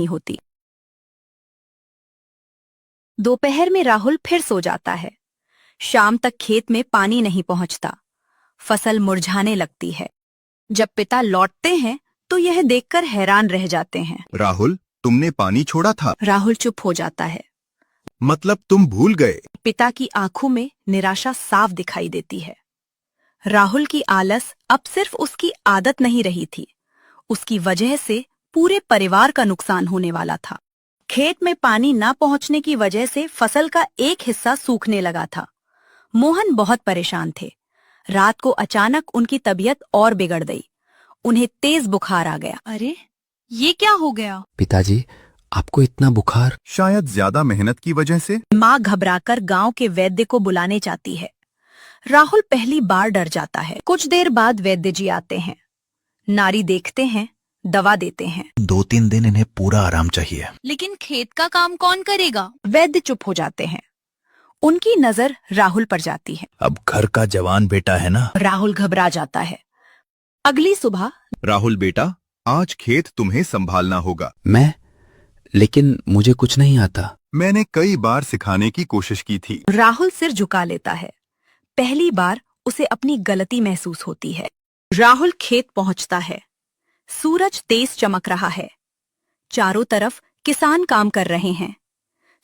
नहीं होती। दोपहर में राहुल फिर सो जाता है। शाम तक खेत में पानी नहीं पहुंचता। फसल मुरझाने लगती है। जब पिता लौटते हैं तो यह देखकर हैरान रह जाते हैं। राहुल, तुमने पानी छोड़ा था। राहुल चुप हो जाता है। मतलब तुम भूल गए। पिता की आंखों में निराशा साफ दिखाई देती है। राहुल की आलस अब सिर्फ उसकी आदत नहीं रही थी, उसकी वजह से पूरे परिवार का नुकसान होने वाला था। खेत में पानी न पहुंचने की वजह से फसल का एक हिस्सा सूखने लगा था। मोहन बहुत परेशान थे। रात को अचानक उनकी तबीयत और बिगड़ गई। उन्हें तेज बुखार आ गया। अरे, ये क्या हो गया? पिताजी, आपको इतना बुखार? शायद ज्यादा मेहनत की वजह से। माँ घबराकर गांव के वैद्य को बुलाने चाहती है। राहुल पहली बार डर जाता है। कुछ देर बाद वैद्य जी आते हैं। नारी देखते हैं, दवा देते हैं। 2-3 दिन इन्हें पूरा आराम चाहिए। लेकिन खेत का काम कौन करेगा? वैद्य चुप हो जाते हैं। उनकी नजर राहुल पर जाती है। अब घर का जवान बेटा है ना। राहुल घबरा जाता है। अगली सुबह। राहुल बेटा, आज खेत तुम्हें संभालना होगा। मैं? लेकिन मुझे कुछ नहीं आता। मैंने कई बार सिखाने की कोशिश की थी। राहुल सिर झुका लेता है। पहली बार उसे अपनी गलती महसूस होती है। राहुल खेत पहुंचता है। सूरज तेज चमक रहा है। चारों तरफ किसान काम कर रहे हैं।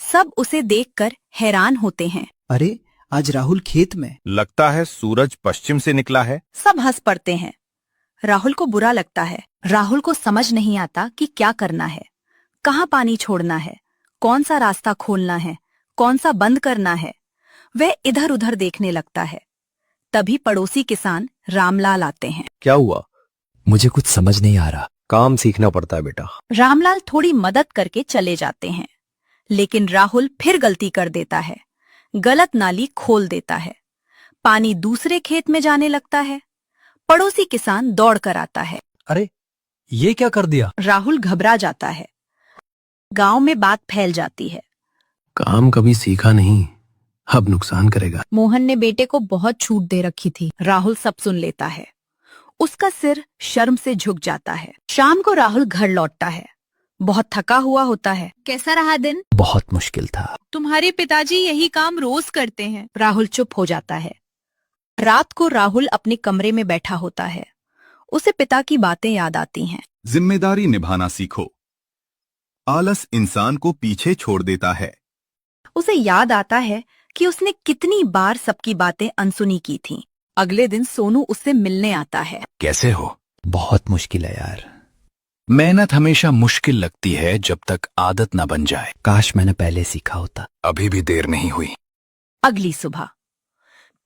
सब उसे देखकर हैरान होते हैं। अरे, आज राहुल खेत में। लगता है सूरज पश्चिम से निकला है। सब हंस पड़ते हैं। राहुल को बुरा लगता है। राहुल को समझ नहीं आता कि क्या करना है, कहाँ पानी छोड़ना है, कौन सा रास्ता खोलना है, कौन सा बंद करना है। वह इधर उधर देखने लगता है। तभी पड़ोसी किसान रामलाल आते हैं। क्या हुआ? मुझे कुछ समझ नहीं आ रहा। काम सीखना पड़ता है बेटा। रामलाल थोड़ी मदद करके चले जाते हैं, लेकिन राहुल फिर गलती कर देता है। गलत नाली खोल देता है। पानी दूसरे खेत में जाने लगता है। पड़ोसी किसान दौड़ कर आता है। अरे, ये क्या कर दिया? राहुल घबरा जाता है। गांव में बात फैल जाती है। काम कभी सीखा नहीं, अब नुकसान करेगा। मोहन ने बेटे को बहुत छूट दे रखी थी। राहुल सब सुन लेता है। उसका सिर शर्म से झुक जाता है। शाम को राहुल घर लौटता है। बहुत थका हुआ होता है। कैसा रहा दिन? बहुत मुश्किल था। तुम्हारे पिताजी यही काम रोज करते हैं। राहुल चुप हो जाता है। रात को राहुल अपने कमरे में बैठा होता है। उसे पिता की बातें याद आती हैं। जिम्मेदारी निभाना सीखो। आलस इंसान को पीछे छोड़ देता है। उसे याद आता है कि उसने कितनी बार सबकी बातें अनसुनी की थीं। अगले दिन सोनू उससे मिलने आता है। कैसे हो? बहुत मुश्किल है यार। मेहनत हमेशा मुश्किल लगती है जब तक आदत न बन जाए। काश मैंने पहले सीखा होता। अभी भी देर नहीं हुई। अगली सुबह।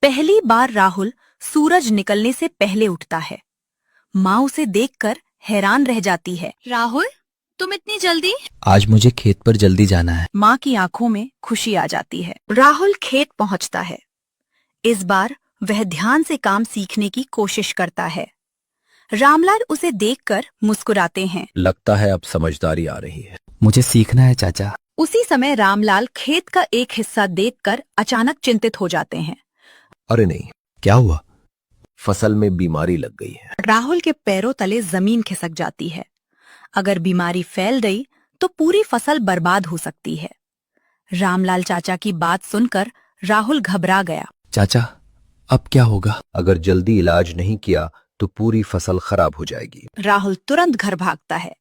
पहली बार राहुल सूरज निकलने से पहले उठता है। माँ उसे देखकर हैरान रह जाती है। राहुल, तुम इतनी जल्दी? आज मुझे खेत पर जल्दी जाना है। माँ की आंखों में खुशी आ जाती है। राहुल खेत पहुंचता है। इस बार वह ध्यान से काम सीखने की कोशिश करता है। रामलाल उसे देखकर मुस्कुराते हैं। लगता है अब समझदारी आ रही है। मुझे सीखना है चाचा। उसी समय रामलाल खेत का एक हिस्सा देखकर अचानक चिंतित हो जाते हैं। अरे नहीं, क्या हुआ? फसल में बीमारी लग गई है। राहुल के पैरों तले जमीन खिसक जाती है। अगर बीमारी फैल गई तो पूरी फसल बर्बाद हो सकती है। रामलाल चाचा की बात सुनकर राहुल घबरा गया। चाचा, अब क्या होगा? अगर जल्दी इलाज नहीं किया तो पूरी फसल खराब हो जाएगी। राहुल तुरंत घर भागता है।